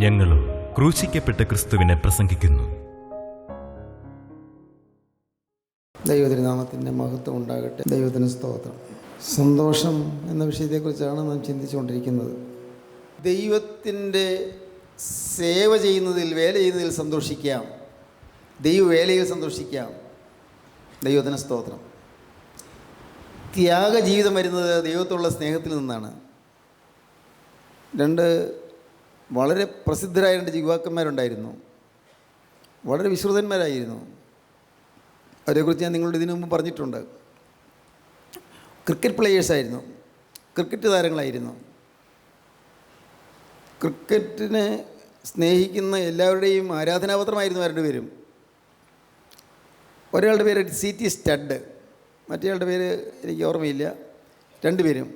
ഞങ്ങളും ക്രൂശിക്കപ്പെട്ട ക്രിസ്തുവിനെ പ്രസംഗിക്കുന്നു. ദൈവതിരുനാമത്തിൻ്റെ മഹത്വം ഉണ്ടാകട്ടെ. ദൈവത്തിന് സ്തോത്രം. സന്തോഷം എന്ന വിഷയത്തെക്കുറിച്ചാണ് നാം ചിന്തിച്ചുകൊണ്ടിരിക്കുന്നത്. ദൈവത്തിൻ്റെ സേവ ചെയ്യുന്നതിൽ, വേല ചെയ്യുന്നതിൽ സന്തോഷിക്കാം, ദൈവവേലയിൽ സന്തോഷിക്കാം. ദൈവത്തിന് സ്തോത്രം. ത്യാഗ ജീവിതം വരുന്നത് ദൈവത്തോടുള്ള സ്നേഹത്തിൽ നിന്നാണ്. രണ്ട് വളരെ പ്രസിദ്ധരായ രണ്ട് യുവാക്കന്മാരുണ്ടായിരുന്നു. വളരെ വിശ്രുതന്മാരായിരുന്നു. അവരെക്കുറിച്ച് ഞാൻ നിങ്ങളോട് ഇതിനു മുമ്പ് പറഞ്ഞിട്ടുണ്ട്. ക്രിക്കറ്റ് പ്ലേയേഴ്സായിരുന്നു, ക്രിക്കറ്റ് താരങ്ങളായിരുന്നു. ക്രിക്കറ്റിനെ സ്നേഹിക്കുന്ന എല്ലാവരുടെയും ആരാധനാപത്രമായിരുന്നു രണ്ടുപേരും. ഒരാളുടെ പേര് CT സ്റ്റഡ്, മറ്റേയാളുടെ പേര് എനിക്ക് ഓർമ്മയില്ല. രണ്ടുപേരും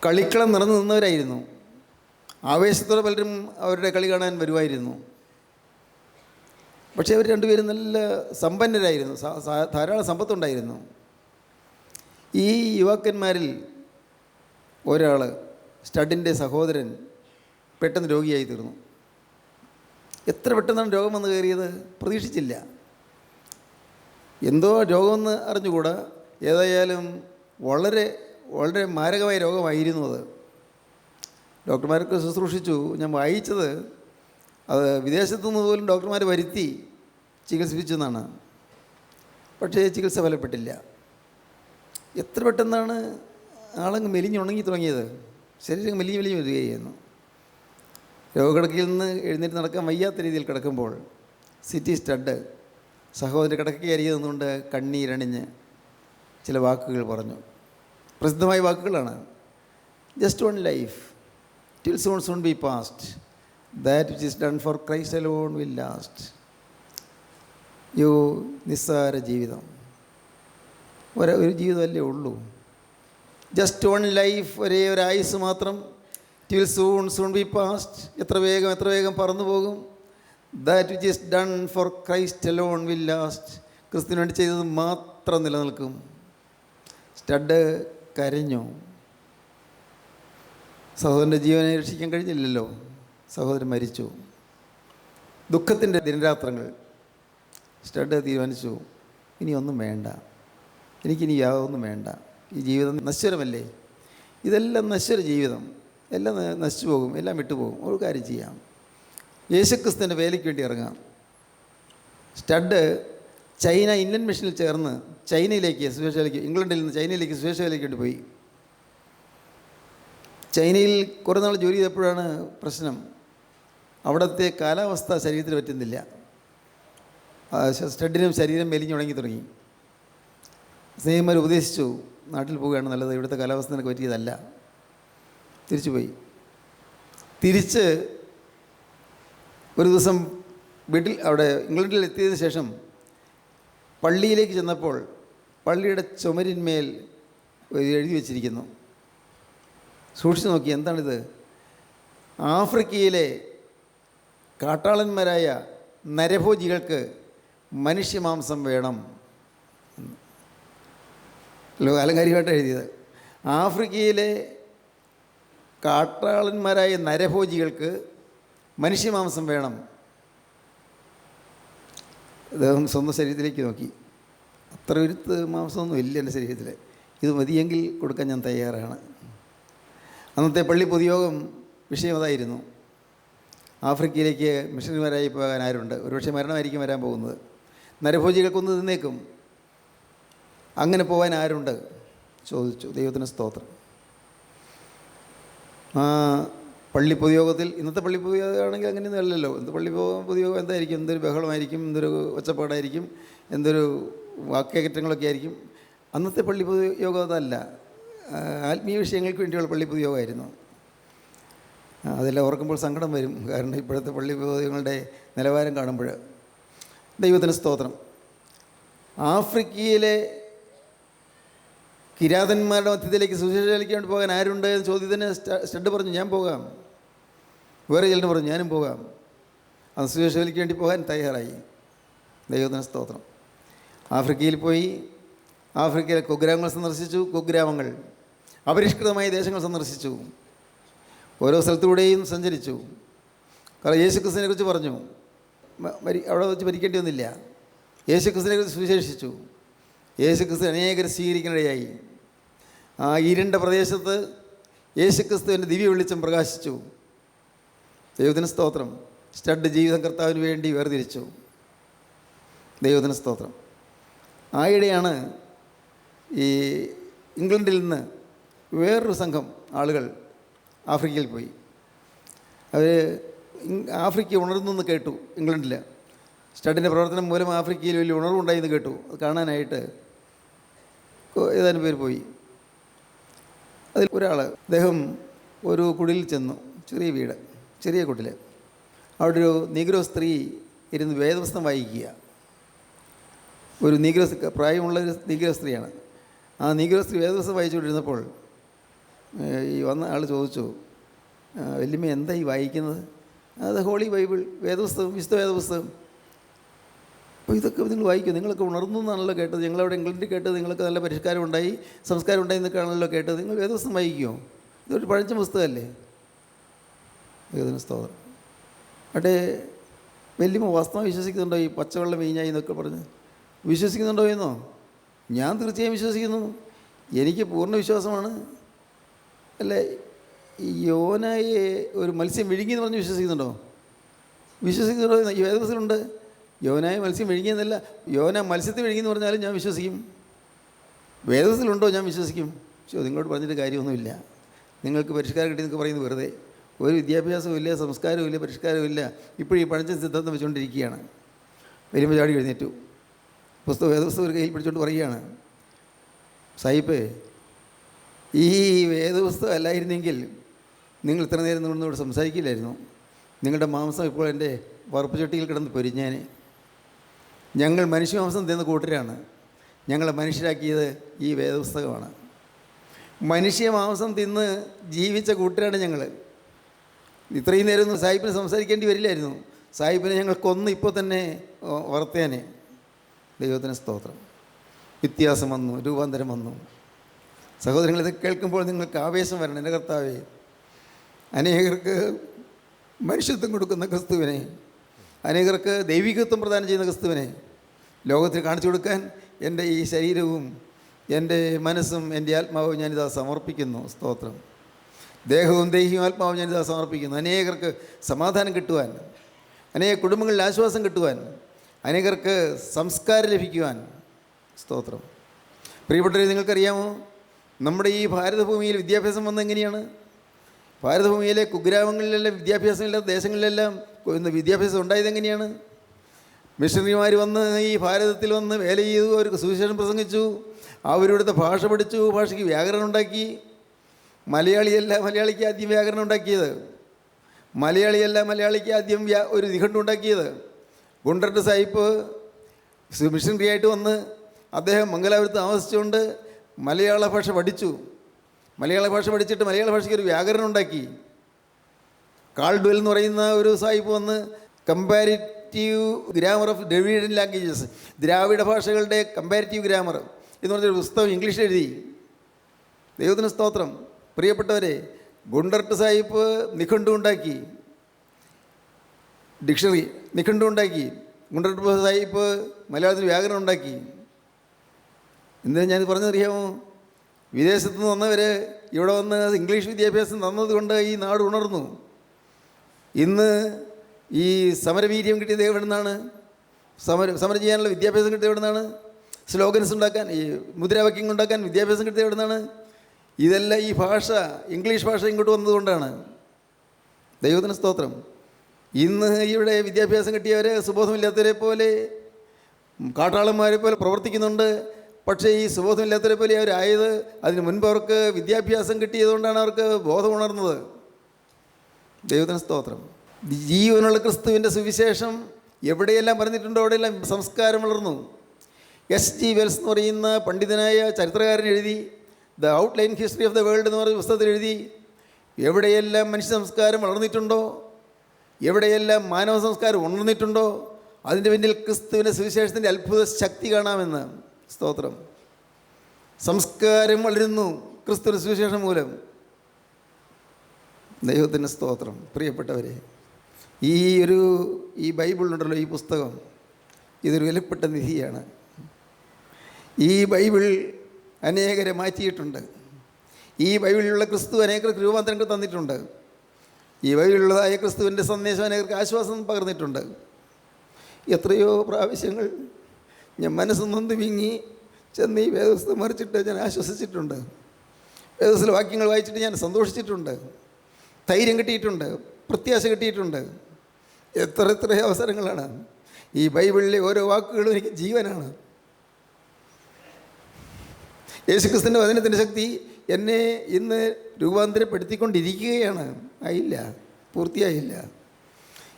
കളിക്കളം നിറഞ്ഞു നിന്നവരായിരുന്നു. ആവേശത്തോടെ പലരും അവരുടെ കളി കാണാൻ വരുമായിരുന്നു. പക്ഷേ അവർ രണ്ടുപേരും നല്ല സമ്പന്നരായിരുന്നു, ധാരാളം സമ്പത്തുണ്ടായിരുന്നു. ഈ യുവാക്കന്മാരിൽ ഒരാൾ, സ്റ്റഡിൻ്റെ സഹോദരൻ, പെട്ടെന്ന് രോഗിയായി തീർന്നു. എത്ര പെട്ടെന്നാണ് രോഗം വന്ന് കയറിയത് പ്രതീക്ഷിച്ചില്ല. എന്തോ രോഗമെന്ന് അറിഞ്ഞുകൂടാ. ഏതായാലും വളരെ വളരെ മാരകമായ രോഗമായിരുന്നു അത്. ഡോക്ടർമാർക്ക് ശുശ്രൂഷിച്ചു. ഞാൻ വായിച്ചത് അത് വിദേശത്തുനിന്ന് പോലും ഡോക്ടർമാർ വരുത്തി ചികിത്സിപ്പിച്ചു എന്നാണ്. പക്ഷേ ചികിത്സ ഫലപ്പെട്ടില്ല. എത്ര പെട്ടെന്നാണ് ആളങ്ങ് മെലിഞ്ഞുണങ്ങി തുടങ്ങിയത്. ശരീരം മെലിഞ്ഞ് വരികയായിരുന്നു. രോഗക്കിടക്കയിൽ നിന്ന് എഴുന്നേറ്റ് നടക്കാൻ വയ്യാത്ത രീതിയിൽ കിടക്കുമ്പോൾ CT സ്റ്റഡ് സഹോദരൻ കിടക്കയരികെ നിന്നുകൊണ്ട് കണ്ണീരണിഞ്ഞ് ചില വാക്കുകൾ പറഞ്ഞു. പ്രസിദ്ധമായ വാക്കുകളാണ്. Just one life till soon be past, that which is done for Christ alone will last. നിസ്സാര ജീവിതം, ഒരു ജീവിതമല്ലേ ഉള്ളൂ. ജസ്റ്റ് വൺ ലൈഫ്, ഒരേ ഒരു ആയുസ് മാത്രം. till soon be past, എത്ര വേഗം പറന്നു പോകും. that which is done for Christ alone will last, ക്രിസ്തുവിന് വേണ്ടി ചെയ്തത് മാത്രം നിലനിൽക്കും. സ്റ്റഡ് കരഞ്ഞു. സഹോദരൻ്റെ ജീവനെ രക്ഷിക്കാൻ കഴിഞ്ഞില്ലല്ലോ. സഹോദരൻ മരിച്ചു. ദുഃഖത്തിൻ്റെ ദിനരാത്രങ്ങൾ. സ്റ്റഡ് തീരുമാനിച്ചു, ഇനി ഒന്നും വേണ്ട, എനിക്കിനി യാതൊന്നും വേണ്ട. ഈ ജീവിതം നശ്വരമല്ലേ, ഇതെല്ലാം നശ്വര ജീവിതം, എല്ലാം നശിച്ചു പോകും, എല്ലാം വിട്ടുപോകും. ഒരു കാര്യം ചെയ്യാം, യേശുക്രിസ്തുവിൻ്റെ വേലയ്ക്ക് വേണ്ടി ഇറങ്ങാം. സ്റ്റഡ് ചൈന ഇന്ത്യൻ മിഷനിൽ ചേർന്ന് ചൈനയിലേക്ക് സുവിശേഷവേലയ്ക്ക്, ഇംഗ്ലണ്ടിൽ നിന്ന് ചൈനയിലേക്ക് സുവിശേഷവേലയ്ക്ക് വേണ്ടി പോയി. ചൈനയിൽ കുറേ നാൾ ജോലി ചെയ്തപ്പോഴാണ് പ്രശ്നം. അവിടുത്തെ കാലാവസ്ഥ ശരീരത്തിന് പറ്റുന്നില്ല. സ്റ്റഡിനും ശരീരം മെലിഞ്ഞുണങ്ങി തുടങ്ങി. സ്നേഹിതന്മാർ ഉപദേശിച്ചു, നാട്ടിൽ പോവുകയാണ് നല്ലത്, ഇവിടുത്തെ കാലാവസ്ഥ നിനക്ക് പറ്റിയതല്ല. തിരിച്ചുപോയി. തിരിച്ച് ഒരു ദിവസം വീട്ടിൽ അവിടെ ഇംഗ്ലണ്ടിൽ എത്തിയതിന് ശേഷം പള്ളിയിലേക്ക് ചെന്നപ്പോൾ പള്ളിയുടെ ചുമരിന്മേൽ എഴുതി വച്ചിരിക്കുന്നു. സൂക്ഷിച്ചു നോക്കി, എന്താണിത്? ആഫ്രിക്കയിലെ കാട്ടാളന്മാരായ നരഭോജികൾക്ക് മനുഷ്യമാംസം വേണം. അലങ്കാരികമായിട്ട് എഴുതിയത്. ആഫ്രിക്കയിലെ കാട്ടാളന്മാരായ നരഭോജികൾക്ക് മനുഷ്യമാംസം വേണം. അദ്ദേഹം സ്വന്തം ശരീരത്തിലേക്ക് നോക്കി. അത്ര ഒരുത്ത് മാംസമൊന്നും ഇല്ല എൻ്റെ ശരീരത്തിൽ, ഇത് മതിയെങ്കിൽ കൊടുക്കാൻ ഞാൻ തയ്യാറാണ്. അന്നത്തെ പള്ളി പൊതുയോഗം വിഷയം അതായിരുന്നു. ആഫ്രിക്കയിലേക്ക് മിഷണറിമാരായി പോകാൻ ആരുണ്ട്? ഒരുപക്ഷെ മരണമായിരിക്കും വരാൻ പോകുന്നത്. നരഭോജികൾക്കൊന്ന് നിന്നേക്കും. അങ്ങനെ പോകാൻ ആരുണ്ട് ചോദിച്ചു. ദൈവത്തിന് സ്തോത്രം. പള്ളി പൊതുയോഗത്തിൽ, ഇന്നത്തെ പള്ളി പൊതുയോഗമാണെങ്കിൽ അങ്ങനെയൊന്നും അല്ലല്ലോ. ഇന്നത്തെ പള്ളി പൊതുയോഗം എന്തായിരിക്കും? എന്തൊരു ബഹളമായിരിക്കും, എന്തൊരു ഒച്ചപ്പാടായിരിക്കും, എന്തൊരു വാക്കേറ്റങ്ങളൊക്കെ ആയിരിക്കും. അന്നത്തെ പള്ളി പൊതുയോഗം അതല്ല. ആത്മീയ വിഷയങ്ങൾക്ക് വേണ്ടിയുള്ള പള്ളി പൊതുയോഗമായിരുന്നു. അതെല്ലാം ഓർക്കുമ്പോൾ സങ്കടം വരും. കാരണം ഇപ്പോഴത്തെ പള്ളി പൊതുയോഗങ്ങളുടെ നിലവാരം കാണുമ്പോൾ. ദൈവത്തിന് സ്തോത്രം. ആഫ്രിക്കയിലെ കിരാതന്മാരുടെ മധ്യത്തിലേക്ക് സുവിശേഷവേലയ്ക്ക് വേണ്ടി പോകാൻ ആരുണ്ട് എന്ന് ചോദ്യത്തിന് സ്റ്റഡ് പറഞ്ഞു, ഞാൻ പോകാം. വേറെ ചിലർ പറഞ്ഞു, ഞാനും പോകാം. അത് സുവിശേഷവേലയ്ക്ക് വേണ്ടി പോകാൻ തയ്യാറായി. ദൈവത്തിന് സ്തോത്രം. ആഫ്രിക്കയിൽ പോയി. ആഫ്രിക്കയിലെ കുഗ്രാമങ്ങൾ സന്ദർശിച്ചു. കുഗ്രാമങ്ങൾ, അപരിഷ്കൃതമായ ദേശങ്ങൾ സന്ദർശിച്ചു. ഓരോ സ്ഥലത്തൂടെയും സഞ്ചരിച്ചു. കാരണം യേശുക്രിസ്തുവിനെ കുറിച്ച് പറഞ്ഞു. അവിടെ വെച്ച് മരിക്കേണ്ടി വന്നില്ല. യേശുക്രിസ്തുവിനെ കുറിച്ച് സുവിശേഷിച്ചു. യേശുക്രിസ്തു അനേകരെ സ്വീകരിക്കാനിടയായി. ആ ഇരുണ്ട പ്രദേശത്ത് യേശുക്രിസ്തുവിൻ്റെ ദിവ്യ വെളിച്ചം പ്രകാശിച്ചു. ദൈവത്തിന് സ്തോത്രം. സ്റ്റഡ് ജീവിതം കർത്താവിന് വേണ്ടി വേർതിരിച്ചു. ദൈവത്തിന് സ്തോത്രം. ആയിടെയാണ് ഈ ഇംഗ്ലണ്ടിൽ നിന്ന് വേറൊരു സംഘം ആളുകൾ ആഫ്രിക്കയിൽ പോയി. അവർ ആഫ്രിക്ക ഉണർന്നു എന്ന് കേട്ടു. ഇംഗ്ലണ്ടിൽ സ്റ്റഡിൻ്റെ പ്രവർത്തനം മൂലം ആഫ്രിക്കയിൽ വലിയ ഉണർവുണ്ടായെന്ന് കേട്ടു. അത് കാണാനായിട്ട് ഏതാനും പേര് പോയി. അതിൽ ഒരാൾ, അദ്ദേഹം ഒരു കുടിലിൽ ചെന്നു. ചെറിയ വീട്, ചെറിയ കുടിൽ. അവിടെ ഒരു നീഗ്രോ സ്ത്രീ ഇരുന്ന് വേദപുസ്തകം വായിക്കുക. ഒരു നീഗ്രോ, പ്രായമുള്ളൊരു നീഗ്രോ സ്ത്രീയാണ്. ആ നീഗ്രോ സ്ത്രീ വേദപുസ്തകം വായിച്ചുകൊണ്ടിരുന്നപ്പോൾ ഈ വന്ന ആൾ ചോദിച്ചു, വല്യമ്മ എന്താ ഈ വായിക്കുന്നത്? അത് ഹോളി ബൈബിൾ, വേദപുസ്തകം, വിശുദ്ധ വേദപുസ്തകം. അപ്പോൾ ഇതൊക്കെ നിങ്ങൾ വായിക്കും, നിങ്ങളൊക്കെ ഉണർന്നു എന്നാണല്ലോ കേട്ടത്. ഞങ്ങളവിടെ ഇംഗ്ലണ്ടിൽ കേട്ടത് നിങ്ങൾക്ക് നല്ല പരിഷ്കാരം ഉണ്ടായി, സംസ്കാരം ഉണ്ടായി എന്നൊക്കെയാണല്ലോ കേട്ടത്. നിങ്ങൾ വേദപുസ്തകം വായിക്കുമോ? ഇതൊരു പഴഞ്ച പുസ്തകമല്ലേ? സ്തോത്രം. അവിടെ വല്യമ്മ വാസ്തവം വിശ്വസിക്കുന്നുണ്ടോ? ഈ പച്ചവെള്ളം വീഞ്ഞായി എന്നൊക്കെ പറഞ്ഞ് വിശ്വസിക്കുന്നുണ്ടോ എന്നോ? ഞാൻ തീർച്ചയായും വിശ്വസിക്കുന്നു. എനിക്ക് പൂർണ്ണ വിശ്വാസമാണ്. അല്ലേ, ഈ യോനായെ ഒരു മത്സ്യം വിഴുങ്ങി എന്ന് പറഞ്ഞ് വിശ്വസിക്കുന്നുണ്ടോ? വിശ്വസിക്കുന്നുണ്ടോ? ഈ വേദപുസ്തകത്തിലുണ്ട്. യോനായ മത്സ്യം വിഴുങ്ങിയെന്നല്ല, യോന മത്സ്യത്തെ വിഴുങ്ങിയെന്ന് പറഞ്ഞാലും ഞാൻ വിശ്വസിക്കും. വേദപുസ്തകത്തിലുണ്ടോ? ഞാൻ വിശ്വസിക്കും. പക്ഷേ നിങ്ങളോട് പറഞ്ഞിട്ട് കാര്യമൊന്നുമില്ല. നിങ്ങൾക്ക് പരിഷ്കാരം കിട്ടിയെന്നൊക്കെ പറയുന്നത് വെറുതെ. ഒരു വിദ്യാഭ്യാസവും ഇല്ല, സംസ്കാരവും ഇല്ല, പരിഷ്കാരവും ഇല്ല. ഇപ്പോഴും ഈ പഴഞ്ചൻ സിദ്ധാന്തം വെച്ചുകൊണ്ടിരിക്കുകയാണ്. വരുമ്പോൾ ചാടി എഴുന്നേറ്റു. വേദപുസ്തകം ഒരു കയ്യിൽ പിടിച്ചുകൊണ്ട് പറയുകയാണ്, സാഹിബേ, ഈ വേദപുസ്തകം അല്ലായിരുന്നെങ്കിൽ നിങ്ങൾ ഇത്ര നേരം നിന്നോട് സംസാരിക്കില്ലായിരുന്നു. നിങ്ങളുടെ മാംസം ഇപ്പോൾ എൻ്റെ വറുപ്പ് ചട്ടിയിൽ കിടന്ന് പൊരിഞ്ഞേനെ. ഞങ്ങൾ മനുഷ്യമാംസം തിന്ന കൂട്ടരാണ്. ഞങ്ങളെ മനുഷ്യരാക്കിയത് ഈ വേദപുസ്തകമാണ്. മനുഷ്യമാംസം തിന്ന് ജീവിച്ച കൂട്ടരാണ് ഞങ്ങൾ. ഇത്രയും നേരമൊന്നും സാഹിബിനെ സംസാരിക്കേണ്ടി വരില്ലായിരുന്നു. സാഹിബിനെ ഞങ്ങൾ കൊന്ന് ഇപ്പോൾ തന്നെ വളർത്തേനെ. ദൈവത്തിന് സ്തോത്രം. വ്യത്യാസം വന്നു, രൂപാന്തരം വന്നു. സഹോദരങ്ങൾ, ഇത് കേൾക്കുമ്പോൾ നിങ്ങൾക്ക് ആവേശം വരണം. എൻ്റെ കർത്താവേ, അനേകർക്ക് മനുഷ്യത്വം കൊടുക്കുന്ന ക്രിസ്തുവിനെ, അനേകർക്ക് ദൈവികത്വം പ്രദാനം ചെയ്യുന്ന ക്രിസ്തുവിനെ ലോകത്തിൽ കാണിച്ചു കൊടുക്കാൻ എൻ്റെ ഈ ശരീരവും എൻ്റെ മനസ്സും എൻ്റെ ആത്മാവും ഞാനിതാ സമർപ്പിക്കുന്നു. സ്തോത്രം. ദേഹവും ദേഹിയും ആത്മാവും ഞാനിതാ സമർപ്പിക്കുന്നു. അനേകർക്ക് സമാധാനം കിട്ടുവാൻ, അനേക കുടുംബങ്ങളിൽ ആശ്വാസം കിട്ടുവാൻ, അനേകർക്ക് സംസ്കാരം ലഭിക്കുവാൻ. സ്തോത്രം. പ്രിയപ്പെട്ടവരെ, നിങ്ങൾക്കറിയാമോ, നമ്മുടെ ഈ ഭാരതഭൂമിയിൽ വിദ്യാഭ്യാസം വന്നെങ്ങനെയാണ്? ഭാരതഭൂമിയിലെ കുഗ്രാമങ്ങളിലെല്ലാം വിദ്യാഭ്യാസമില്ലാത്ത ദേശങ്ങളിലെല്ലാം വിദ്യാഭ്യാസം ഉണ്ടായതെങ്ങനെയാണ്? മിഷണറിമാർ വന്ന് ഈ ഭാരതത്തിൽ വന്ന് വേല ചെയ്തു, അവർക്ക് സുവിശേഷം പ്രസംഗിച്ചു, അവരിവിടുത്തെ ഭാഷ പഠിച്ചു, ഭാഷയ്ക്ക് വ്യാകരണം ഉണ്ടാക്കി. മലയാളിയല്ല മലയാളിക്ക് ആദ്യം വ്യാകരണം ഉണ്ടാക്കിയത്. മലയാളിയല്ല മലയാളിക്ക് ആദ്യം ഒരു നിഘണ്ടു ഉണ്ടാക്കിയത്. ഗുണ്ടർട്ട് സാഹിബ് മിഷണറി ആയിട്ട് വന്ന് അദ്ദേഹം മംഗലാപുരത്ത് താമസിച്ചുകൊണ്ട് മലയാള ഭാഷ പഠിച്ചു. മലയാള ഭാഷ പഠിച്ചിട്ട് മലയാള ഭാഷയ്ക്ക് ഒരു വ്യാകരണം ഉണ്ടാക്കി. കാൾഡ്വെൽ എന്ന് പറയുന്ന ഒരു സാഹിബ് വന്ന് comparative grammar of Dravidian languages, ദ്രാവിഡ ഭാഷകളുടെ കമ്പാരിറ്റീവ് ഗ്രാമർ എന്ന് പറഞ്ഞൊരു പുസ്തകം ഇംഗ്ലീഷിൽ എഴുതി. ദൈവത്തിന് സ്തോത്രം. പ്രിയപ്പെട്ടവരെ, ഗുണ്ടർട്ട് സാഹിബ് നിഘണ്ടു ഉണ്ടാക്കി, ഡിക്ഷണറി നിഘണ്ടു ഉണ്ടാക്കി. ഗുണ്ടർട്ട് സാഹിബ് മലയാളത്തിൽ വ്യാകരണം ഉണ്ടാക്കി. എന്താ ഞാൻ പറഞ്ഞതറിയാമോ? വിദേശത്തു നിന്ന് വന്നവർ ഇവിടെ വന്ന് ഇംഗ്ലീഷ് വിദ്യാഭ്യാസം തന്നതുകൊണ്ട് ഈ നാട് ഉണർന്നു. ഇന്ന് ഈ സമരവീര്യം കിട്ടിയത് എവിടെ നിന്നാണ്? സമരം ചെയ്യാനുള്ള വിദ്യാഭ്യാസം കിട്ടിയത് എവിടെ നിന്നാണ്? സ്ലോഗൻസ് ഉണ്ടാക്കാൻ, ഈ മുദ്രാവാക്യങ്ങൾ ഉണ്ടാക്കാൻ വിദ്യാഭ്യാസം കിട്ടിയത് എവിടെ നിന്നാണ്? ഇതെല്ലാം ഈ ഭാഷ, ഇംഗ്ലീഷ് ഭാഷ ഇങ്ങോട്ട് വന്നതുകൊണ്ടാണ്. ദൈവത്തിന് സ്തോത്രം. ഇന്ന് ഇവിടെ വിദ്യാഭ്യാസം കിട്ടിയവർ സുബോധമില്ലാത്തവരെ പോലെ, കാട്ടാളന്മാരെ പോലെ പ്രവർത്തിക്കുന്നുണ്ട്. പക്ഷേ ഈ സുബോധമില്ലാത്തവരെ പോലെ അവരായത് അതിന് മുൻപ് അവർക്ക് വിദ്യാഭ്യാസം കിട്ടിയതുകൊണ്ടാണ് അവർക്ക് ബോധം ഉണർന്നത്. ദൈവത്തിന് സ്തോത്രം. ജീവനുള്ള ക്രിസ്തുവിൻ്റെ സുവിശേഷം എവിടെയെല്ലാം പറഞ്ഞിട്ടുണ്ടോ അവിടെയെല്ലാം സംസ്കാരം വളർന്നു. എസ് ജി വെൽസ് എന്ന് പറയുന്ന പണ്ഡിതനായ ചരിത്രകാരൻ എഴുതി the outline history of the world എന്ന് പറയുന്ന പുസ്തകത്തിൽ എഴുതി, എവിടെയെല്ലാം മനുഷ്യ സംസ്കാരം വളർന്നിട്ടുണ്ടോ, എവിടെയെല്ലാം മാനവ സംസ്കാരം ഉണർന്നിട്ടുണ്ടോ, അതിൻ്റെ പിന്നിൽ ക്രിസ്തുവിൻ്റെ സുവിശേഷത്തിൻ്റെ അത്ഭുത ശക്തി കാണാമെന്ന്. സ്തോത്രം. സംസ്കാരം വളരുന്നു ക്രിസ്തുവിൻ്റെ സുവിശേഷം മൂലം. ദൈവത്തിന് സ്തോത്രം. പ്രിയപ്പെട്ടവരെ, ഈ ബൈബിളുണ്ടല്ലോ, ഈ പുസ്തകം, ഇതൊരു വിലപ്പെട്ട നിധിയാണ്. ഈ ബൈബിൾ അനേകരെ മാറ്റിയിട്ടുണ്ട്. ഈ ബൈബിളിലുള്ള ക്രിസ്തു അനേകർക്ക് രൂപാന്തരങ്ങൾ തന്നിട്ടുണ്ട്. ഈ ബൈബിളിലുള്ളതായ ക്രിസ്തുവിൻ്റെ സന്ദേശം അനേകർക്ക് ആശ്വാസം പകർന്നിട്ടുണ്ട്. എത്രയോ പ്രാവശ്യങ്ങൾ ഞാൻ മനസ്സ് നൊന്ത് വിങ്ങി ചെന്ന് ഈ വേദപുസ്തകം മറിച്ചിട്ട് ഞാൻ ആശ്വസിച്ചിട്ടുണ്ട്. വേദപുസ്തക വാക്യങ്ങൾ വായിച്ചിട്ട് ഞാൻ സന്തോഷിച്ചിട്ടുണ്ട്. ധൈര്യം കിട്ടിയിട്ടുണ്ട്, പ്രത്യാശ കിട്ടിയിട്ടുണ്ട്. എത്ര അവസരങ്ങളാണ്. ഈ ബൈബിളിലെ ഓരോ വാക്കുകളും എനിക്ക് ജീവനാണ്. യേശുക്രിസ്തുവിൻ്റെ വചനത്തിൻ്റെ ശക്തി എന്നെ ഇന്ന് രൂപാന്തരപ്പെടുത്തിക്കൊണ്ടിരിക്കുകയാണ്. ആയില്ല, പൂർത്തിയായില്ല.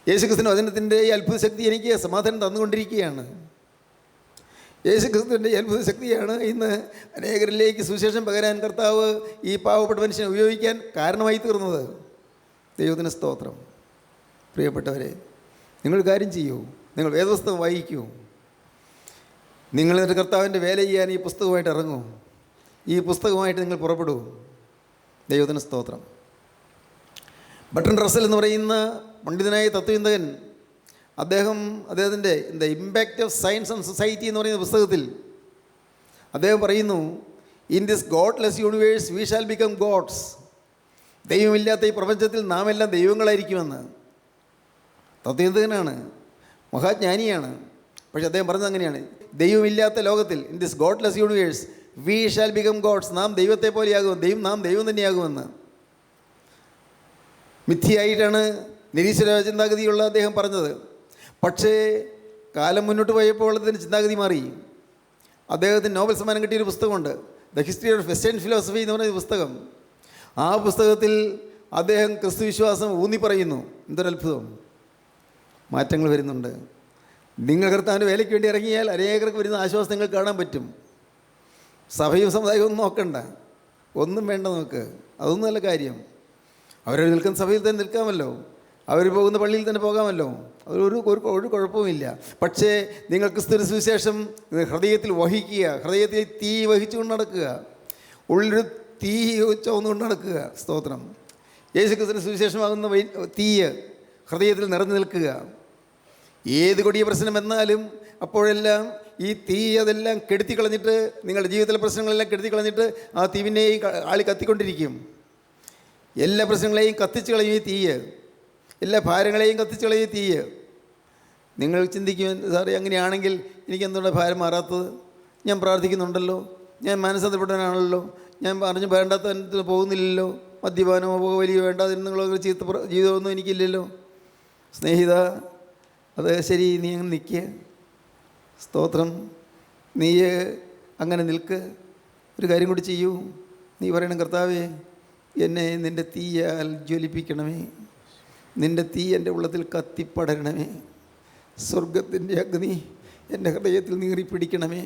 യേശുക്രിസ്തുവിൻ്റെ വചനത്തിൻ്റെ ഈ അത്ഭുത ശക്തി എനിക്ക് സമാധാനം തന്നുകൊണ്ടിരിക്കുകയാണ്. യേശുക്രിസ്തുവിൻ്റെ ഈ അത്ഭുത ശക്തിയാണ് ഇന്ന് അനേകരിലേക്ക് സുവിശേഷം പകരാൻ കർത്താവ് ഈ പാവപ്പെട്ട മനുഷ്യനെ ഉപയോഗിക്കാൻ കാരണമായി തീർന്നത്. ദൈവത്തിന് സ്തോത്രം. പ്രിയപ്പെട്ടവരെ, നിങ്ങൾ കാര്യം ചെയ്യൂ, നിങ്ങൾ വേദപുസ്തകം വായിക്കൂ. നിങ്ങൾ എന്നിട്ട് കർത്താവിൻ്റെ വേല ചെയ്യാൻ ഈ പുസ്തകമായിട്ട് ഇറങ്ങൂ. ഈ പുസ്തകമായിട്ട് നിങ്ങൾ പുറപ്പെടൂ. ദൈവത്തിന് സ്തോത്രം. ബർട്രൻഡ് റസ്സൽ എന്ന് പറയുന്ന പണ്ഡിതനായ തത്വചിന്തകൻ, അദ്ദേഹത്തിൻ്റെ the impact of science and society എന്ന് പറയുന്ന പുസ്തകത്തിൽ അദ്ദേഹം പറയുന്നു, in this godless universe we shall become gods. ദൈവമില്ലാത്ത ഈ പ്രപഞ്ചത്തിൽ നാം എല്ലാം ദൈവങ്ങളായിരിക്കുമെന്ന്. തത്വചിന്തകനാണ്, മഹാജ്ഞാനിയാണ്. പക്ഷെ അദ്ദേഹം പറഞ്ഞത് അങ്ങനെയാണ്, ദൈവമില്ലാത്ത ലോകത്തിൽ, in this godless universe we shall become gods, നാം ദൈവത്തെ പോലെയാകും, നാം ദൈവം തന്നെയാകുമെന്ന്. മിഥ്യയായിട്ടാണ്, നിരീശ്വര ചിന്താഗതിയുള്ള അദ്ദേഹം പറഞ്ഞത്. പക്ഷേ കാലം മുന്നോട്ട് പോയപ്പോൾ അതിന് ചിന്താഗതി മാറി. അദ്ദേഹത്തിന് നോബൽ സമ്മാനം കിട്ടിയൊരു പുസ്തകമുണ്ട്, the history of western philosophy എന്ന് പറയുന്ന പുസ്തകം. ആ പുസ്തകത്തിൽ അദ്ദേഹം ക്രിസ്തു വിശ്വാസം ഊന്നി പറയുന്നു. എന്തൊരത്ഭുതം! മാറ്റങ്ങൾ വരുന്നുണ്ട്. നിങ്ങൾ കർത്താവിൻ്റെ വേലയ്ക്ക് വേണ്ടി ഇറങ്ങിയാൽ അനേകർക്ക് വരുന്ന ആശ്വാസം നിങ്ങൾക്ക് കാണാൻ പറ്റും. സഭയും സമുദായവും ഒന്നും നോക്കണ്ട, ഒന്നും വേണ്ട നമുക്ക്. അതൊന്നും നല്ല കാര്യം. അവർ നിൽക്കുന്ന സഭയിൽ തന്നെ നിൽക്കാമല്ലോ, അവർ പോകുന്ന പള്ളിയിൽ തന്നെ പോകാമല്ലോ, ഒരു കുഴപ്പവുമില്ല. പക്ഷേ നിങ്ങൾ ക്രിസ്തുവിന്റെ സുവിശേഷം ഹൃദയത്തിൽ വഹിക്കുക, ഹൃദയത്തിൽ തീ വഹിച്ചുകൊണ്ട് നടക്കുക, ഉള്ളൊരു തീ ചുവന്നുകൊണ്ട് നടക്കുക. സ്തോത്രം. യേശു ക്രിസ്തുവിന്റെ സുവിശേഷമാകുന്ന തീയ് ഹൃദയത്തിൽ നിറഞ്ഞു നിൽക്കുക. ഏത് കൊടിയ പ്രശ്നം വന്നാലും അപ്പോഴെല്ലാം ഈ തീ അതെല്ലാം കെടുത്തിക്കളഞ്ഞിട്ട്, നിങ്ങളുടെ ജീവിതത്തിലെ പ്രശ്നങ്ങളെല്ലാം കെടുത്തിക്കളഞ്ഞിട്ട് ആ തീവിനെ ആളി കത്തിക്കൊണ്ടിരിക്കും. എല്ലാ പ്രശ്നങ്ങളെയും കത്തിച്ച് കളയും ഈ തീയ്, എല്ലാ ഭാരങ്ങളെയും കത്തിച്ച് കളയും ഈ തീയ്. നിങ്ങൾ ചിന്തിക്കും, സാറേ അങ്ങനെയാണെങ്കിൽ എനിക്ക് എന്തുകൊണ്ട് ഭാരം മാറാത്തത്? ഞാൻ പ്രാർത്ഥിക്കുന്നുണ്ടല്ലോ, ഞാൻ മനസ്സന്തപ്പെട്ടവനാണല്ലോ, ഞാൻ പറഞ്ഞു വേണ്ടാത്ത പോകുന്നില്ലല്ലോ, മദ്യപാനമോ പുകവലിയോ വേണ്ടാതിരുന്നങ്ങളോ ചീത്ത ജീവിതമൊന്നും എനിക്കില്ലല്ലോ. സ്നേഹിത, അത് ശരി, നീ അങ്ങനെ നിൽക്കുക. സ്തോത്രം. നീ അങ്ങനെ നിൽക്ക്. ഒരു കാര്യം കൂടി ചെയ്യൂ. നീ പറയണം, കർത്താവേ എന്നെ നിൻ്റെ തീയാൽ ജ്വലിപ്പിക്കണമേ, നിൻ്റെ തീ എൻ്റെ ഉള്ളത്തിൽ കത്തിപ്പടരണമേ, സ്വർഗത്തിൻ്റെ അഗ്നി എൻ്റെ ഹൃദയത്തിൽ നീറിപ്പിടിക്കണമേ,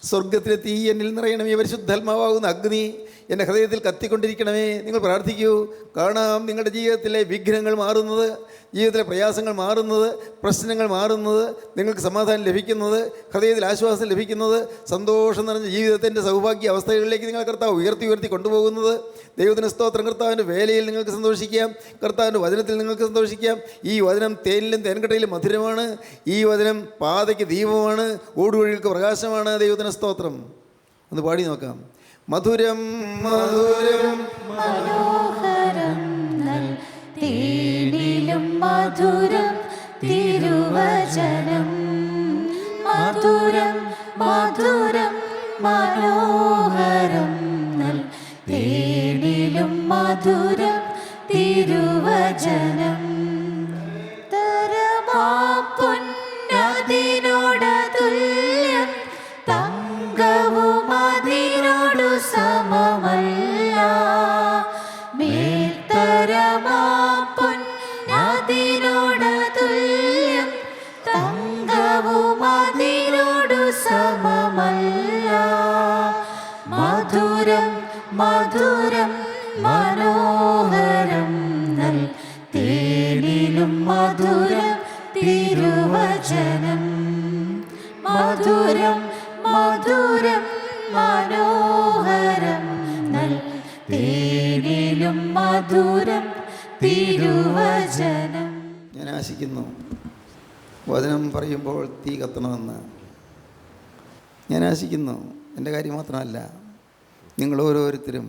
സ്വർഗത്തിലെ തീ എന്നിൽ നിറയണമേ, പരിശുദ്ധാത്മാവാകുന്ന അഗ്നി എൻ്റെ ഹൃദയത്തിൽ കത്തിക്കൊണ്ടിരിക്കണമേ. നിങ്ങൾ പ്രാർത്ഥിക്കൂ. കാണാം നിങ്ങളുടെ ജീവിതത്തിലെ വിഘ്നങ്ങൾ മാറുന്നത്, ജീവിതത്തിലെ പ്രയാസങ്ങൾ മാറുന്നത്, പ്രശ്നങ്ങൾ മാറുന്നത്, നിങ്ങൾക്ക് സമാധാനം ലഭിക്കുന്നത്, ഹൃദയത്തിൽ ആശ്വാസം ലഭിക്കുന്നത്, സന്തോഷം നിറഞ്ഞ ജീവിതത്തിൻ്റെ സൗഭാഗ്യ അവസ്ഥകളിലേക്ക് നിങ്ങൾ കർത്താവ് ഉയർത്തി കൊണ്ടുപോകുന്നത്. ദൈവത്തിന് സ്തോത്രം. കർത്താവിൻ്റെ വേലയിൽ നിങ്ങൾക്ക് സന്തോഷിക്കാം, കർത്താവിൻ്റെ വചനത്തിൽ നിങ്ങൾക്ക് സന്തോഷിക്കാം. ഈ വചനം തേനിലും തേൻകട്ടയിലും മധുരമാണ്. ഈ വചനം പാതയ്ക്ക് ദീപമാണ്, ഓടുവഴികൾക്ക് പ്രകാശമാണ്. ദൈവത്തിന് സ്തോത്രം. ഒന്ന് പാടി നോക്കാം. മധുരം മധുരം മനോഹരം തേനിലും മധുരം തിരുവചനം, മധുരം മധുരം മനോഹരം തേനിലും മധുരം തിരുവചനം. തരമാപ്പൊന്നതിനോട് തുല്യം തങ്കവും അതിനോടു സമമല്ല, മേൽത്തരമാപ്പൊന്നതിനോട് തുല്യം തങ്കവും അതിനോടു സമമല്ല. മധുരം മധുരം മനോഹരം തേനിലും മധുരം തിരുവചനം, മധുരം മധുരം മനോഹരം തേനിലും മധുരം തിരുവചനം. ഞാൻ ആശിക്കുന്നു വചനം പറയുമ്പോൾ തീ കത്തണമെന്ന്. ഞാൻ ആശിക്കുന്നു എൻ്റെ കാര്യം മാത്രമല്ല, നിങ്ങൾ ഓരോരുത്തരും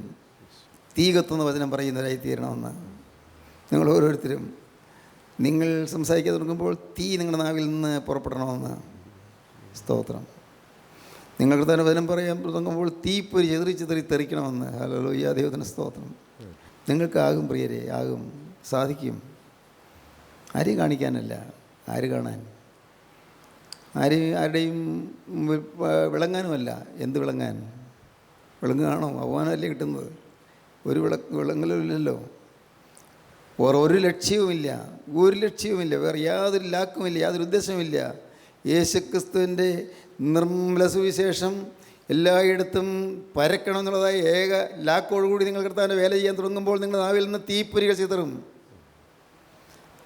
തീ കത്തുന്ന വചനം പറയുന്നവരായി തീരണമെന്ന്. നിങ്ങൾ ഓരോരുത്തരും നിങ്ങൾ സംസാരിക്കാൻ തുടങ്ങുമ്പോൾ തീ നിങ്ങളുടെ നാവിൽ നിന്ന് പുറപ്പെടണമെന്ന്. സ്തോത്രം. നിങ്ങൾക്ക് തന്നെ വചനം പറയാൻ തുടങ്ങുമ്പോൾ തീപ്പൊരി ചെതറി തെറിക്കണമെന്ന്. ഹല്ലേലൂയ, ദൈവത്തിന് സ്തോത്രം. നിങ്ങൾക്കാകും പ്രിയരെ, ആകും, സാധിക്കും. ആരെയും കാണിക്കാനല്ല, ആര് കാണാൻ? ആരുടെയും വിളങ്ങാനുമല്ല. എന്ത് വിളങ്ങാൻ? വിളങ്ങുകയാണോ? അവമാനമല്ലേ കിട്ടുന്നത്? ഒരു വിളങ്ങലും ഇല്ലല്ലോ. ഒരു ലക്ഷ്യവുമില്ല, ഒരു ലക്ഷ്യവുമില്ല, വേറെ യാതൊരു ലാക്കുമില്ല, യാതൊരു ഉദ്ദേശവുമില്ല. യേശുക്രിസ്തുവിൻ്റെ നിർമ്മല സുവിശേഷം എല്ലായിടത്തും പരക്കണം എന്നുള്ളതായി ഏക ലാക്കോടുകൂടി നിങ്ങൾ കർത്താവിൻ്റെ വേല ചെയ്യാൻ തുടങ്ങുമ്പോൾ നിങ്ങൾ നാവിൽ നിന്ന് തീപ്പൊരികൾ ചിതറും.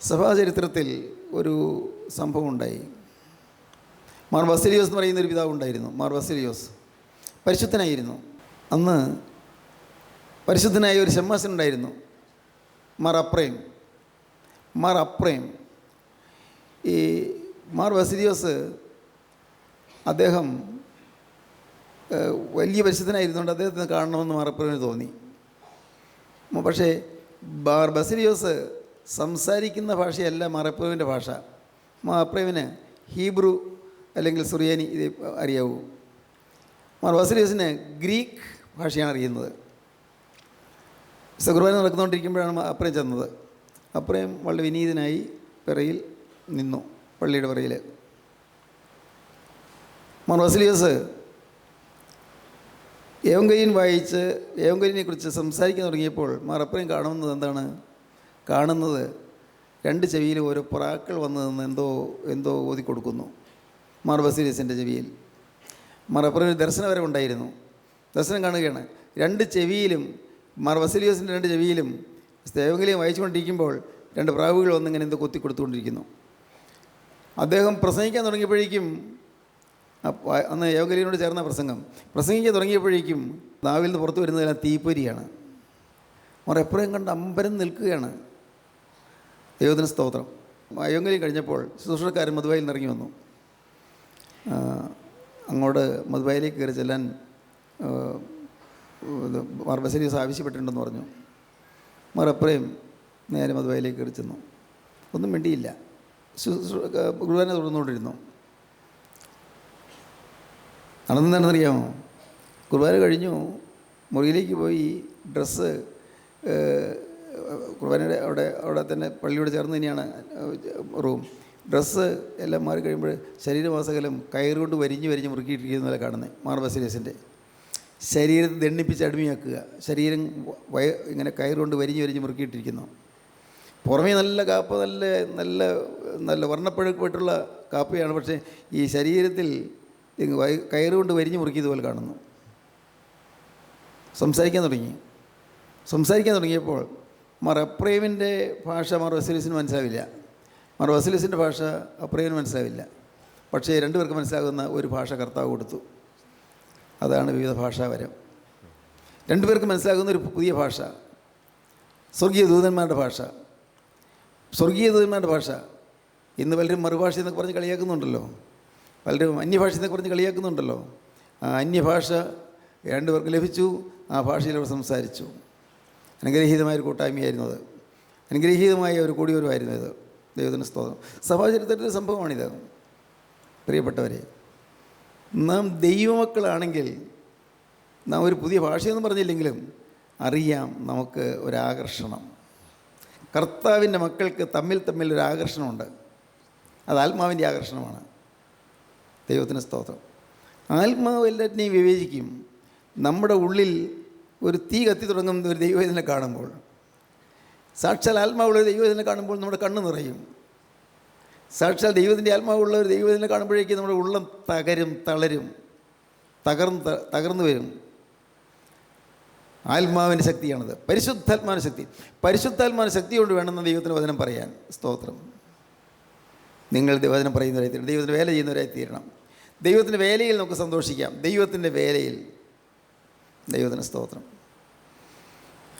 സഭാചരിത്രത്തിൽ ഒരു സംഭവം ഉണ്ടായി. മാർ ബസേലിയോസ് എന്ന് പറയുന്നൊരു പിതാവ് ഉണ്ടായിരുന്നു. മാർ ബസേലിയോസ് പരിശുദ്ധനായിരുന്നു. അന്ന് പരിശുദ്ധനായ ഒരു ശമ്മാസനുണ്ടായിരുന്നു, മാർ അപ്രേം. ഈ മാർ ബസേലിയോസ് അദ്ദേഹം വലിയ പരിശുദ്ധനായിരുന്നുകൊണ്ട് അദ്ദേഹത്തിന് കാണണമെന്ന് മാർ അപ്രേമിന് തോന്നി. പക്ഷേ മാർ ബസേലിയോസ് സംസാരിക്കുന്ന ഭാഷയല്ല മാർ അപ്രേമിൻ്റെ ഭാഷ. മാർ അപ്രേമിന് ഹീബ്രു അല്ലെങ്കിൽ സുറിയാനി ഇത് അറിയാവൂ. മാർ ബസേലിയോസിന് ഗ്രീക്ക് ഭാഷയാണ് അറിയുന്നത്. കുർബാന നടക്കുന്നുകൊണ്ടിരിക്കുമ്പോഴാണ് അപ്രേം ചെന്നത്. അപ്രേം വളരെ വിനീതനായി പിറയിൽ നിന്നു, പള്ളിയുടെ പിറയിൽ. മാർ ബസേലിയോസ് ഏവങ്കലിനെ കുറിച്ച് സംസാരിക്കാൻ തുടങ്ങിയപ്പോൾ മാർ അപ്രേം കാണുന്നത് എന്താണ്? കാണുന്നത് രണ്ട് ചെവിയിൽ ഓരോ പ്രാക്കൾ വന്നു നിന്ന് എന്തോ ഓതി കൊടുക്കുന്നു മാർ ബസേലിയോസിൻ്റെ ചെവിയിൽ. മാർ അപ്രേമിന് ദർശനവരം ഉണ്ടായിരുന്നു. ദർശനം കാണുകയാണ്. രണ്ട് ചെവിയിലും, മാർ ബസേലിയോസിൻ്റെ രണ്ട് ചെവിയിലും ഏവങ്കലിയം വായിച്ചുകൊണ്ടിരിക്കുമ്പോൾ രണ്ട് പ്രാവുകൾ വന്നിങ്ങനെ എന്തോ കൊത്തി കൊടുത്തുകൊണ്ടിരിക്കുന്നു. അദ്ദേഹം പ്രസംഗിക്കാൻ തുടങ്ങിയപ്പോഴേക്കും, അന്ന് ഏവങ്കലിയനോട് ചേർന്ന പ്രസംഗിക്കാൻ തുടങ്ങിയപ്പോഴേക്കും നാവിൽ നിന്ന് പുറത്തു വരുന്നതെല്ലാം തീപ്പൊരിയാണ്. മാർ എപ്പോഴും കണ്ട് അമ്പരം നിൽക്കുകയാണ്. ദൈവത്തിന് സ്തോത്രം. ഏവങ്കലിയം കഴിഞ്ഞപ്പോൾ ശുശ്രൂഷക്കാരൻ മധുബായിൽ നിന്ന് ഇറങ്ങി വന്നു. അങ്ങോട്ട് മധുബായിലേക്ക് കയറി ചെല്ലാൻ മാർ ബസേലിയോസ് ആവശ്യപ്പെട്ടിട്ടുണ്ടെന്ന് പറഞ്ഞു. മാർ അപ്രേം നേരെ മധുബായിലേക്ക് കയറി ചെന്നു. ഒന്നും മിണ്ടിയില്ല. കുർബാന തുടർന്നുകൊണ്ടിരുന്നു. നടന്നെന്നറിയാമോ? കുർബാന കഴിഞ്ഞു, മുറിയിലേക്ക് പോയി ഡ്രസ്സ്, കുർബാനയുടെ അവിടെ തന്നെ പള്ളിയോട് ചേർന്ന് തന്നെയാണ് റൂം. ഡ്രസ്സ് എല്ലാം മാറി കഴിയുമ്പോൾ ശരീരമാസകലം കയറുകൊണ്ട് വരിഞ്ഞ് മുറുക്കിയിട്ടിരിക്കുന്നതല്ല കാണുന്നത്. മാർ ബസേലിയോസിൻ്റെ ശരീരത്തെ ദണ്ണിപ്പിച്ച് അടിമയാക്കുക. ശരീരം ഇങ്ങനെ കയറുകൊണ്ട് വരിഞ്ഞ് മുറുക്കിയിട്ടിരിക്കുന്നു. പുറമേ നല്ല കാപ്പ, നല്ല വർണ്ണപ്പഴുക്കപ്പെട്ടുള്ള കാപ്പയാണ്. പക്ഷേ ഈ ശരീരത്തിൽ കയറുകൊണ്ട് വരിഞ്ഞ് മുറുക്കിയതുപോലെ കാണുന്നു. സംസാരിക്കാൻ തുടങ്ങിയപ്പോൾ മാർ അപ്രേമിൻ്റെ ഭാഷ മാർ ബസേലിയോസിന് മനസ്സിലാവില്ല. മാർ ബസേലിയോസിൻ്റെ ഭാഷ അപ്രേമിന് മനസ്സിലാവില്ല. പക്ഷേ രണ്ടുപേർക്ക് മനസ്സിലാകുന്ന ഒരു ഭാഷ കർത്താവ് കൊടുത്തു. അതാണ് വിവിധ ഭാഷാവരം. രണ്ടുപേർക്ക് മനസ്സിലാകുന്ന ഒരു പുതിയ ഭാഷ, സ്വർഗീയ ദൂതന്മാരുടെ ഭാഷ. ഇന്ന് പലരും മറുഭാഷ എന്നൊക്കെ പറഞ്ഞ് കളിയാക്കുന്നുണ്ടല്ലോ, പലരും അന്യഭാഷ എന്നൊക്കെ പറഞ്ഞ് കളിയാക്കുന്നുണ്ടല്ലോ. ആ അന്യഭാഷ രണ്ടുപേർക്ക് ലഭിച്ചു. ആ ഭാഷയിൽ അവർ സംസാരിച്ചു. അനുഗ്രഹീതമായൊരു കൂട്ടായ്മയായിരുന്നു അത്. അനുഗ്രഹീതമായ ഒരു കൂടിയൊരുമായിരുന്നു ഇത്. ദൈവത്തിന് സ്തോത്രം. സഭാചരിത്രത്തിൻ്റെ സംഭവമാണിത്. പ്രിയപ്പെട്ടവരെ, നാം ദൈവമക്കളാണെങ്കിൽ നാം ഒരു പുതിയ ഭാഷയൊന്നും പറഞ്ഞില്ലെങ്കിലും അറിയാം നമുക്ക് ഒരാകർഷണം. കർത്താവിൻ്റെ മക്കൾക്ക് തമ്മിൽ ഒരു ആകർഷണമുണ്ട്. അത് ആത്മാവിൻ്റെ ആകർഷണമാണ്. ദൈവത്തിന് സ്തോത്രം. ആത്മാവ് എല്ലാറ്റിനെയും വിവേചിക്കും. നമ്മുടെ ഉള്ളിൽ ഒരു തീ കത്തി തുടങ്ങുന്ന ഒരു ദൈവവേദന കാണുമ്പോൾ, സാക്ഷാൽ ആത്മാവുള്ള ഒരു ദൈവവേദന കാണുമ്പോൾ നമ്മുടെ കണ്ണ് നിറയും. സാക്ഷാൽ ദൈവത്തിൻ്റെ ആത്മാവുള്ള ഒരു ദൈവവേദന കാണുമ്പോഴേക്കും നമ്മുടെ ഉള്ളം തളരും, തകർന്നു വരും. ആത്മാവിൻ്റെ ശക്തിയാണത്. പരിശുദ്ധാത്മാവിൻ്റെ ശക്തി കൊണ്ട് വേണമെന്ന് ദൈവത്തിൻ്റെ വചനം പറയാൻ. സ്തോത്രം. നിങ്ങൾ വചനം പറയുന്നവരായി തീരണം. ദൈവത്തിൻ്റെ വേല ചെയ്യുന്നവരായി തീരണം. ദൈവത്തിൻ്റെ വേലയിൽ നമുക്ക് സന്തോഷിക്കാം. ദൈവത്തിൻ്റെ വേലയിൽ. ദൈവത്തിന് സ്തോത്രം.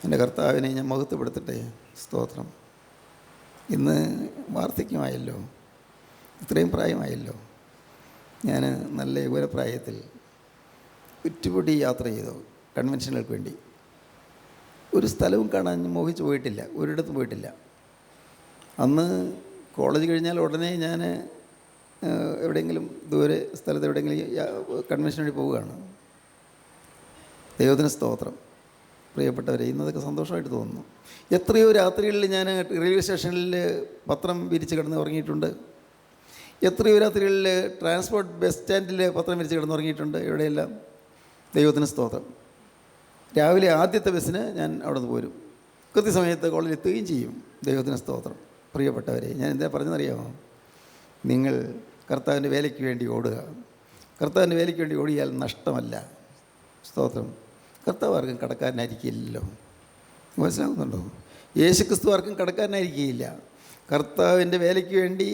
എൻ്റെ കർത്താവിനെ ഞാൻ മഹത്വപ്പെടുത്തട്ടെ. സ്തോത്രം. ഇന്ന് വാർദ്ധക്യമായല്ലോ, ഇത്രയും പ്രായമായല്ലോ. ഞാൻ നല്ല യൗവനപ്രായത്തിൽ ഉറ്റുപൊടി യാത്ര ചെയ്തു കൺവെൻഷനുകൾക്ക് വേണ്ടി. ഒരു സ്ഥലവും കാണാൻ മോഹിച്ച് പോയിട്ടില്ല, ഒരിടത്തും പോയിട്ടില്ല. അന്ന് കോളേജ് കഴിഞ്ഞാൽ ഉടനെ ഞാൻ എവിടെയെങ്കിലും ദൂരെ സ്ഥലത്ത് എവിടെയെങ്കിലും കൺവെൻഷൻ വഴി പോവുകയാണ്. ദൈവത്തിന് സ്തോത്രം. പ്രിയപ്പെട്ടവരെ, ഇന്നതൊക്കെ സന്തോഷമായിട്ട് തോന്നുന്നു. എത്രയോ രാത്രികളിൽ ഞാൻ റെയിൽവേ സ്റ്റേഷനിൽ പത്രം വിരിച്ച് കിടന്ന് ഉറങ്ങിയിട്ടുണ്ട്. എത്രയോ രാത്രികളിൽ ട്രാൻസ്പോർട്ട് ബസ് സ്റ്റാൻഡിൽ പത്രം വിരിച്ച് കിടന്ന് ഉറങ്ങിയിട്ടുണ്ട്. ഇവിടെയെല്ലാം ദൈവത്തിന് സ്തോത്രം. രാവിലെ ആദ്യത്തെ ബസ്സിന് ഞാൻ അവിടെ നിന്ന് പോരും. കൃത്യസമയത്ത് കോളേജിൽ എത്തുകയും ചെയ്യും. ദൈവത്തിന് സ്തോത്രം. പ്രിയപ്പെട്ടവരെ, ഞാൻ എന്താ പറഞ്ഞതെന്നറിയാമോ? നിങ്ങൾ കർത്താവിൻ്റെ വേലയ്ക്ക് വേണ്ടി ഓടുക. കർത്താവിൻ്റെ വേലയ്ക്ക് വേണ്ടി ഓടിയാൽ നഷ്ടമല്ല. സ്തോത്രം. കർത്താവ് ആർക്കും കടക്കാരനായിരിക്കില്ലല്ലോ. മനസ്സിലാകുന്നുണ്ടോ? യേശുക്രിസ്തു ആർക്കും കടക്കാരനായിരിക്കുകയില്ല. കർത്താവിൻ്റെ വേലയ്ക്ക് വേണ്ടി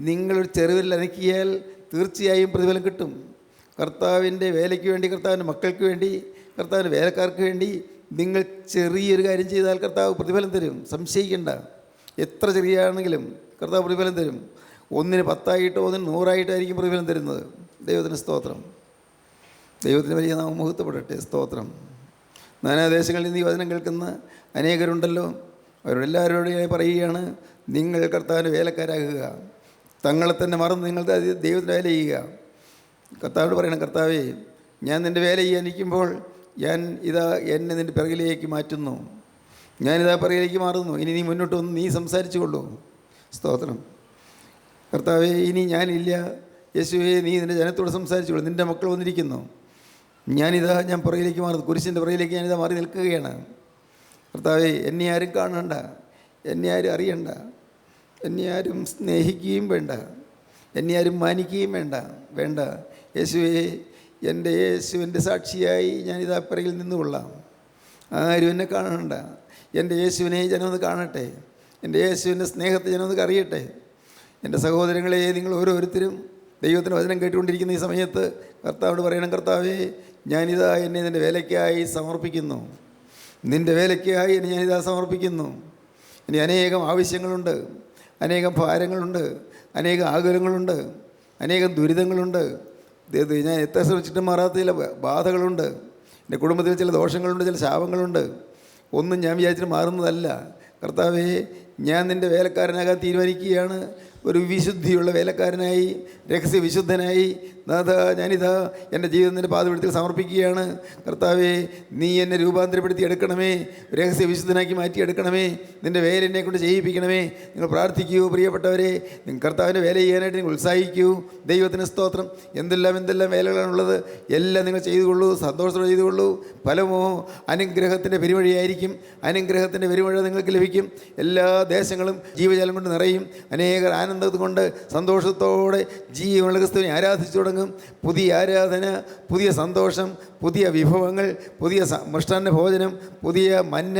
നിങ്ങളൊരു ചെറുവിരൽ അനക്കിയാൽ തീർച്ചയായും പ്രതിഫലം കിട്ടും. കർത്താവിൻ്റെ വേലയ്ക്ക് വേണ്ടി, കർത്താവിൻ്റെ മക്കൾക്ക് വേണ്ടി, കർത്താവിൻ്റെ വേലക്കാർക്ക് വേണ്ടി നിങ്ങൾ ചെറിയൊരു കാര്യം ചെയ്താൽ കർത്താവ് പ്രതിഫലം തരും. സംശയിക്കേണ്ട. എത്ര ചെറിയാണെങ്കിലും കർത്താവ് പ്രതിഫലം തരും. ഒന്നിന് 10 ഒന്നിന് 100 പ്രതിഫലം തരുന്നത്. ദൈവത്തിന് സ്തോത്രം. ദൈവത്തിന് വലിയ നാമം മഹത്വപ്പെടട്ടെ. സ്തോത്രം. നാനാദേശങ്ങളിൽ നിന്ന് ഈ വചനം കേൾക്കുന്ന അനേകരുണ്ടല്ലോ. അവരോടെല്ലാവരോടും പറയുകയാണ്, നിങ്ങൾ കർത്താവിൻ്റെ വേലക്കാരാകുക. തങ്ങളെ തന്നെ മറന്ന് നിങ്ങൾ ദൈവത്തിൻ്റെ വേല ചെയ്യുക. കർത്താവോട് പറയണം, കർത്താവേ, ഞാൻ നിൻ്റെ വേല ചെയ്യാനിരിക്കുമ്പോൾ ഞാൻ ഇതാ എന്നെ നിൻ്റെ പിറകിലേക്ക് മാറ്റുന്നു. ഞാനിതാ പിറകിലേക്ക് മാറുന്നു. ഇനി നീ മുന്നോട്ട് വന്ന് നീ സംസാരിച്ചു കൊള്ളൂ. സ്തോത്രം. കർത്താവേ, ഇനി ഞാനില്ല. യേശുവേ, നീ നിൻ്റെ ജനത്തോട് സംസാരിച്ചുകൊള്ളൂ. നിൻ്റെ മക്കൾ വന്നിരിക്കുന്നു. ഞാൻ പുറകിലേക്ക് മാറുന്നു. കുരിശിൻ്റെ പുറകിലേക്ക് ഞാനിതാ മാറി നിൽക്കുകയാണ്. കർത്താവേ, എന്നെ ആരും കാണണ്ട, എന്നെ ആരും അറിയണ്ട, എന്നെ ആരും സ്നേഹിക്കുകയും വേണ്ട, എന്നെ ആരും മാനിക്കുകയും വേണ്ട. യേശുവേ, എൻ്റെ യേശുവിൻ്റെ സാക്ഷിയായി ഞാനിതാ പിറകിൽ നിന്നുകൊള്ളാം. ആരും എന്നെ കാണണ്ട. എൻ്റെ യേശുവിനെ ജനമൊന്ന് കാണട്ടെ. എൻ്റെ യേശുവിൻ്റെ സ്നേഹത്തെ ജനമൊന്ന് അറിയട്ടെ. എൻ്റെ സഹോദരങ്ങളെ, നിങ്ങൾ ഓരോരുത്തരും ദൈവത്തിൻ്റെ വചനം കേട്ടുകൊണ്ടിരിക്കുന്ന ഈ സമയത്ത് കർത്താവോട് പറയണം, കർത്താവേ, ഞാനിതാ എന്നെ നിൻ്റെ വേലയ്ക്കായി സമർപ്പിക്കുന്നു. നിൻ്റെ വേലയ്ക്കായി എന്നെ ഞാനിതാ സമർപ്പിക്കുന്നു. ഇനി അനേകം ആവശ്യങ്ങളുണ്ട്, അനേകം ഭാരങ്ങളുണ്ട്, അനേകം ആകുലങ്ങളുണ്ട്, അനേകം ദുരിതങ്ങളുണ്ട്. ഞാൻ എത്ര ശ്രമിച്ചിട്ടും മാറാത്ത ചില ബാധകളുണ്ട്. എൻ്റെ കുടുംബത്തിൽ ചില ദോഷങ്ങളുണ്ട്, ചില ശാപങ്ങളുണ്ട്. ഒന്നും ഞാൻ വിചാരിച്ചിട്ട് മാറുന്നതല്ല. കർത്താവേ, ഞാൻ നിൻ്റെ വേലക്കാരനാകാൻ തീരുമാനിക്കുകയാണ്. ഒരു വിശുദ്ധിയുള്ള വേലക്കാരനായി, രഹസ്യ വിശുദ്ധനായി നാഥ, ഞാനിതാ എൻ്റെ ജീവിതം നിൻ്റെ പാദപീഠത്തിൽ സമർപ്പിക്കുകയാണ്. കർത്താവേ, നീ എന്നെ രൂപാന്തരപ്പെടുത്തി എടുക്കണമേ, രഹസ്യ വിശുദ്ധനാക്കി മാറ്റിയെടുക്കണമേ, നിൻ്റെ വേല എന്നെ കൊണ്ട് ചെയ്യിപ്പിക്കണമേ. നിങ്ങൾ പ്രാർത്ഥിക്കൂ പ്രിയപ്പെട്ടവരെ. നിങ്ങൾ കർത്താവിൻ്റെ വേല ചെയ്യാനായിട്ട് നിങ്ങൾ ഉത്സാഹിക്കൂ. ദൈവത്തിന് സ്തോത്രം. എന്തെല്ലാം വേലകളാണുള്ളത്, എല്ലാം നിങ്ങൾ ചെയ്തുകൊള്ളൂ, സന്തോഷത്തോടെ ചെയ്തുകൊള്ളൂ. ഫലമോ അനുഗ്രഹത്തിൻ്റെ പെരുവഴിയായിരിക്കും. അനുഗ്രഹത്തിൻ്റെ പെരുമഴ നിങ്ങൾക്ക് ലഭിക്കും. എല്ലാ ദേശങ്ങളും ജീവജലം കൊണ്ട് നിറയും. അനേകർ ആനന്ദം കൊണ്ട് സന്തോഷത്തോടെ ജീവനുള്ള ക്രിസ്തുവിനെ ആരാധിച്ചു തുടങ്ങും. പുതിയ ആരാധന, പുതിയ സന്തോഷം, പുതിയ വിഭവങ്ങൾ, പുതിയ മൃഷ്ടാന്ന ഭോജനം, പുതിയ മന്ന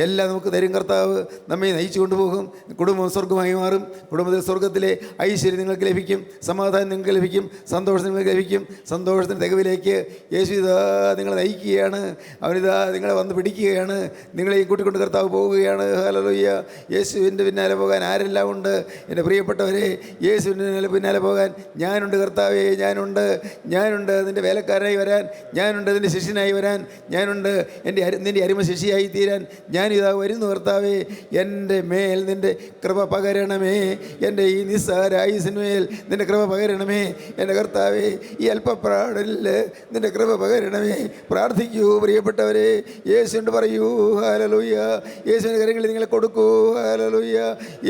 എല്ലാം നമുക്ക് തരും. കർത്താവ് നമ്മെ നയിച്ചു കൊണ്ടുപോകും. കുടുംബം സ്വർഗമായി മാറും. കുടുംബത്തിൽ സ്വർഗത്തിലെ ഐശ്വര്യം നിങ്ങൾക്ക് ലഭിക്കും. സമാധാനം നിങ്ങൾക്ക് ലഭിക്കും. സന്തോഷം നിങ്ങൾക്ക് ലഭിക്കും. സന്തോഷത്തിൻ്റെ തികവിലേക്ക് യേശു ഇതാ നിങ്ങളെ നയിക്കുകയാണ്. അവനിതാ നിങ്ങളെ വന്ന് പിടിക്കുകയാണ്. നിങ്ങളെ കൂട്ടിക്കൊണ്ട് കർത്താവ് പോവുകയാണ്. ഹല്ലേലൂയ. യേശുവിൻ്റെ പിന്നാലെ പോകാൻ ആരെല്ലാം ഉണ്ട്? എൻ്റെ പ്രിയപ്പെട്ടവരെ, യേശുവിൻ്റെ പിന്നാലെ പോകാൻ ഞാനുണ്ട്. കർത്താവേ, ഞാനുണ്ട്. നിൻ്റെ വേലക്കാരനായി വരാൻ ഞാനുണ്ട്. നിൻ്റെ ശിഷ്യനായി വരാൻ ഞാനുണ്ട്. നിൻ്റെ അരിമ ശിഷ്യയായി തീരാൻ ഞാനിതാ വരുന്നു. കർത്താവേ, എൻ്റെ മേൽ നിൻ്റെ കൃപ പകരണമേ. എൻ്റെ ഈ നിസ്സാര ആയുസ്സിന്മേൽ നിൻ്റെ കൃപ പകരണമേ. എൻ്റെ കർത്താവേ, ഈ അല്പപ്രാണനിൽ നിൻ്റെ കൃപ പകരണമേ. പ്രാർത്ഥിക്കൂ പ്രിയപ്പെട്ടവരെ. യേശുവിനോട് പറയൂ ഹല്ലേലൂയ. യേശുവിൻ്റെ കരങ്ങളിൽ നിങ്ങളെ കൊടുക്കൂ. ഹല്ലേലൂയ.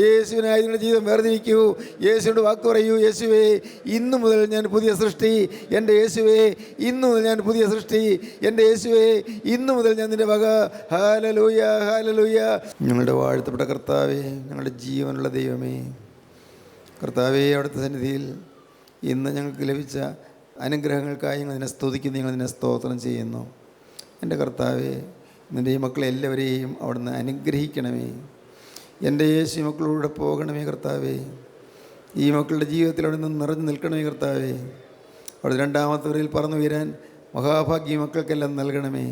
യേശുവിനായി നിങ്ങളുടെ ജീവിതം വേർതിരിക്കൂ. യേശുവിനോട് വാക്ക് പറയൂ, യേശുവേ, ഇന്നു മുതൽ ഞാൻ പുതിയ സൃഷ്ടി. എൻ്റെ യേശുവേ, ഇന്നു മുതൽ ഞാൻ പുതിയ സൃഷ്ടി. എൻ്റെ യേശുവേ, ഇന്നു മുതൽ ഞാൻ നിൻ്റെ വക. Hallelujah, hallelujah. ഞങ്ങളുടെ വാഴ്ത്തപ്പെട്ട കർത്താവേ, ഞങ്ങളുടെ ജീവനുള്ള ദൈവമേ, കർത്താവേ, അവിടുത്തെ സന്നിധിയിൽ ഇന്ന് ഞങ്ങൾക്ക് ലഭിച്ച അനുഗ്രഹങ്ങൾക്കായി ഞങ്ങൾ നിന്നെ സ്തുതിക്കുന്നു, ഞങ്ങൾ നിന്നെ സ്തോത്രം ചെയ്യുന്നു. എൻ്റെ കർത്താവേ, നിൻ്റെ ഈ മക്കളെ എല്ലാവരെയും അവിടുന്ന് അനുഗ്രഹിക്കണമേ. എൻ്റെ യേശു മക്കളോടെ പോകണമേ കർത്താവേ. ഈ മക്കളുടെ ജീവിതത്തിൽ അവിടെ നിന്ന് നിറഞ്ഞു നിൽക്കണമേ കർത്താവേ. അവിടെ രണ്ടാമത്തെ വരയിൽ പറന്നു വീരാൻ മഹാഭാഗ്യ മക്കൾക്കെല്ലാം നൽകണമേ.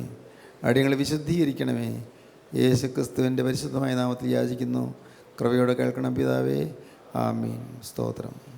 അടിയങ്ങളെ വിശുദ്ധീകരിക്കണമേ. യേശു ക്രിസ്തുവിൻ്റെ പരിശുദ്ധമായ നാമത്തിൽ യാചിക്കുന്നു. കൃപയോടെ കേൾക്കണം പിതാവേ. ആമീൻ. സ്തോത്രം.